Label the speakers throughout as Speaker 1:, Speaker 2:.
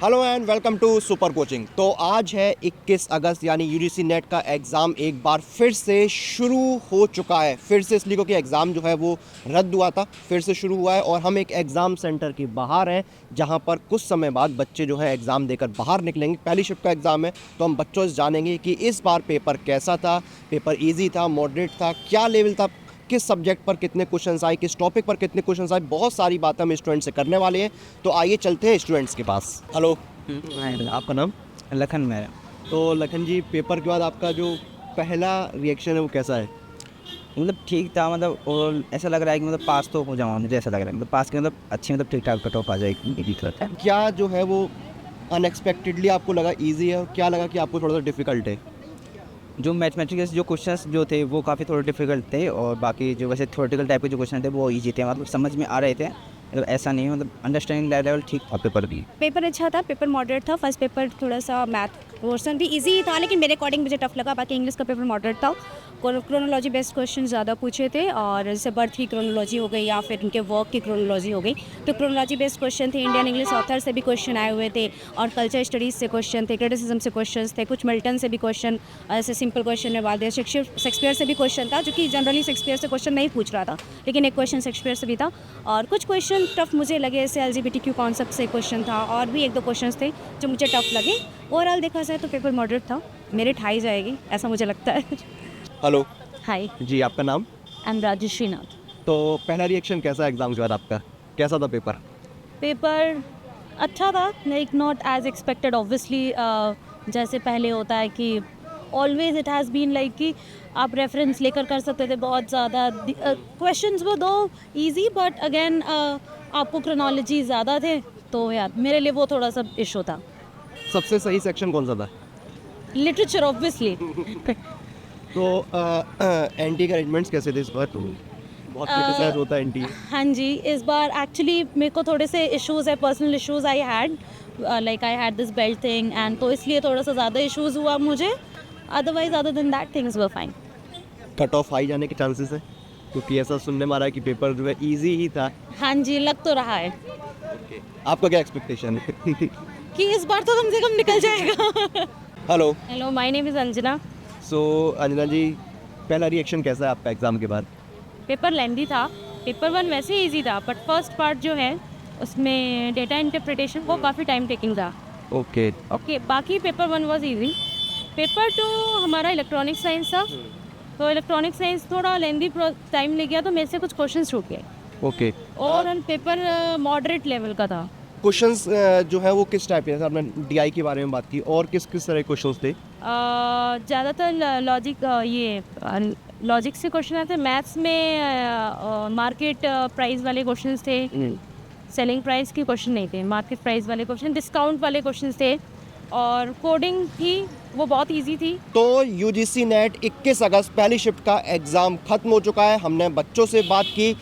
Speaker 1: Hello and welcome to super coaching. तो आज है 21 अगस्त यानी यूजीसी नेट का एग्ज़ाम एक बार फिर से शुरू हो चुका है। फिर से इसलिए क्योंकि एग्ज़ाम जो है वो रद्द हुआ था, फिर से शुरू हुआ है और हम एक एग्ज़ाम सेंटर के बाहर हैं जहां पर कुछ समय बाद बच्चे जो है एग्ज़ाम देकर बाहर निकलेंगे। पहली शिफ्ट का एग्ज़ाम है तो हम बच्चों से जानेंगे कि इस बार पेपर कैसा था, पेपर ईजी था, मॉडरेट था, क्या लेवल था, किस सब्जेक्ट पर कितने क्वेश्चंस आए, किस टॉपिक पर कितने क्वेश्चंस आए। बहुत सारी बातें हम स्टूडेंट से करने वाले हैं, तो आइए चलते हैं स्टूडेंट्स के पास। हेलो, आपका नाम?
Speaker 2: लखन मेरा।
Speaker 1: तो लखन जी, पेपर के बाद आपका जो पहला रिएक्शन है वो कैसा है?
Speaker 2: मतलब ठीक था, मतलब और ऐसा लग रहा है कि मतलब पास तो हो जाऊँगा, मुझे ऐसा लग रहा है मतलब पास के मतलब अच्छी मतलब ठीक ठाक कट ऑफ आ जाएगी।
Speaker 1: क्या जो है वो अनएक्सपेक्टेडली आपको लगा इजी है और क्या लगा कि आपको थोड़ा सा डिफ़िकल्ट है?
Speaker 2: जो मैथमेटिक्स जो क्वेश्चंस जो थे वो काफ़ी थोड़े डिफिकल्ट थे और बाकी जो वैसे थ्योरेटिकल टाइप के जो क्वेश्चन थे वो ईजी थे, मतलब समझ में आ रहे थे। मतलब ऐसा नहीं है, मतलब अंडरस्टैंडिंग लेवल ठीक था पेपर भी।
Speaker 3: पेपर अच्छा था, पेपर मॉडरेट था। फर्स्ट पेपर थोड़ा सा मैथ पोर्शन भी इजी था, लेकिन मेरे अकॉर्डिंग मुझे टफ लगा। बाकी इंग्लिश का पेपर मॉडरेट था। क्रोनोलॉजी बेस्ड क्वेश्चन ज़्यादा पूछे थे, और जैसे बर्थ की क्रोनोलॉजी हो गई या फिर उनके वर्क की क्रोनोलॉजी हो गई, तो क्रोनोलॉजी बेस्ड क्वेश्चन थे। इंडियन इंग्लिश ऑथर से भी क्वेश्चन आए हुए थे और कल्चर स्टडीज़ से क्वेश्चन थे, क्रिटिसिज्म से क्वेश्चन थे, कुछ मिल्टन से भी क्वेश्चन, ऐसे सिंपल क्वेश्चन में वाल दिया। शेक्सपियर से भी क्वेश्चन था, जो कि जनरली शेक्सपियर से क्वेश्चन नहीं पूछ रहा था, लेकिन एक क्वेश्चन शेक्सपियर से भी था। और कुछ क्वेश्चन टफ मुझे लगे, जैसे एलजीबीटीक्यू कॉन्सेप्ट से क्वेश्चन था, और भी एक दो क्वेश्चन थे जो मुझे टफ लगे। ओवरऑल देखा जाए तो पेपर मॉडरेट था, मेरिट हाई जाएगी ऐसा मुझे लगता है।
Speaker 1: हेलो
Speaker 3: हाय,
Speaker 1: जी, आपका नाम?
Speaker 3: आई एम राजश्री नाथ।
Speaker 1: तो पहला रिएक्शन कैसा एग्ज़ाम के बाद आपका, कैसा था पेपर?
Speaker 3: पेपर अच्छा था, like not as expected obviously. जैसे पहले होता है कि always it has been like कि आप रेफरेंस लेकर कर सकते थे बहुत ज़्यादा। क्वेश्चंस वो दो इजी, बट अगेन आपको क्रोनोलॉजी ज़्यादा थे, तो यार मेरे लिए वो थोड़ा सा इशू था।
Speaker 1: सबसे सही सेक्शन कौन सा था?
Speaker 3: Literature obviously.
Speaker 1: तो एंटी के अरेंजमेंट्स कैसे थे इस बार? बहुत क्रिटिसाइज होता है एंटी।
Speaker 3: हाँ जी, इस बार एक्चुअली मेरे को थोड़े से इश्यूज़ है, personal issues I had, like I had this belt thing, and तो इसलिए थोड़ा सा ज़्यादा इश्यूज़ हुआ मुझे। Otherwise other than that things were fine.
Speaker 1: Cut off high जाने के चांसेस है क्योंकि ऐसा सुनने में आ रहा है कि पेपर जो है इजी ही था।
Speaker 3: हाँ जी, लग तो रहा है
Speaker 1: आपका क्या एक्सपेक्टेशन है?
Speaker 3: कि इस बार तो कम से कम निकल जाएगा।
Speaker 1: Hello.
Speaker 3: Hello, my name is Anjana.
Speaker 1: So Anjana ji, पहला रिएक्शन कैसा है आपका एग्ज़ाम के बाद?
Speaker 3: पेपर लेंदी था। पेपर वन वैसे ही ईजी था, बट फर्स्ट पार्ट जो है उसमें डेटा इंटरप्रिटेशन वो काफ़ी टाइम टेकिंग था।
Speaker 1: ओके।
Speaker 3: ओके, बाकी paper one was easy. Paper two हमारा इलेक्ट्रॉनिक साइंस था, तो इलेक्ट्रॉनिक साइंस थोड़ा लेंदी टाइम ले गया, तो मेरे से कुछ क्वेश्चन छूट गए।
Speaker 1: Okay.
Speaker 3: Overall paper moderate level का था।
Speaker 1: क्वेश्चंस जो है वो किस टाइप के? जैसे आपने डीआई के बारे में बात की, और किस किस तरह के क्वेश्चंस थे?
Speaker 3: ज़्यादातर लॉजिक से क्वेश्चन आते हैं। मैथ्स में मार्केट प्राइस वाले क्वेश्चंस थे, सेलिंग प्राइस के क्वेश्चन नहीं थे, मार्केट प्राइस वाले क्वेश्चन, डिस्काउंट वाले क्वेश्चन थे, और कोडिंग थी वो बहुत इजी थी।
Speaker 1: तो यूजीसी नेट 21 अगस्त पहली शिफ्ट का एग्ज़ाम ख़त्म हो चुका है। हमने बच्चों से बात की।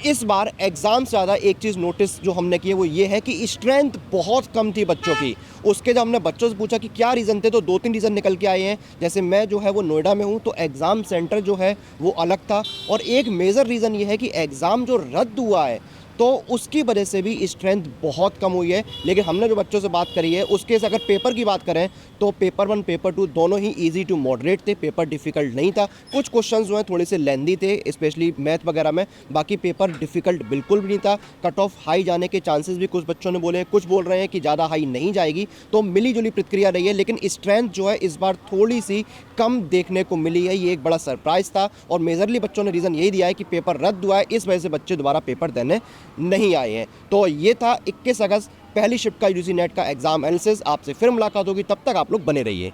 Speaker 1: इस बार एग्ज़ाम से ज़्यादा एक चीज़ नोटिस जो हमने की है वो ये है कि स्ट्रेंथ बहुत कम थी बच्चों की। उसके जब हमने बच्चों से पूछा कि क्या रीज़न थे, तो 2-3 रीज़न निकल के आए हैं। जैसे मैं जो है वो नोएडा में हूँ, तो एग्ज़ाम सेंटर जो है वो अलग था, और एक मेजर रीज़न ये है कि एग्ज़ाम जो रद्द हुआ है तो उसकी वजह से भी स्ट्रेंथ बहुत कम हुई है। लेकिन हमने जो बच्चों से बात करी है उसके से अगर पेपर की बात करें तो पेपर वन पेपर टू दोनों ही इजी टू मॉडरेट थे, पेपर डिफ़िकल्ट नहीं था। कुछ क्वेश्चंस जो हैं थोड़े से लेंदी थे, स्पेशली मैथ वगैरह में, बाकी पेपर डिफ़िकल्ट बिल्कुल भी नहीं था। कट ऑफ हाई जाने के चांसेस भी कुछ बच्चों ने बोले हैं, कुछ बोल रहे हैं कि ज़्यादा हाई नहीं जाएगी, तो मिली जुली प्रतिक्रिया रही है। लेकिन स्ट्रेंथ जो है इस बार थोड़ी सी कम देखने को मिली है, ये एक बड़ा सरप्राइज़ था। और मेजरली बच्चों ने रीज़न यही दिया है कि पेपर रद्द हुआ है, इस वजह से बच्चे दोबारा पेपर देने नहीं आए हैं। तो ये था 21 अगस्त पहली शिफ्ट का यूजीसी नेट का एग्जाम एनालिसिस। आपसे फिर मुलाकात होगी, तब तक आप लोग बने रहिए।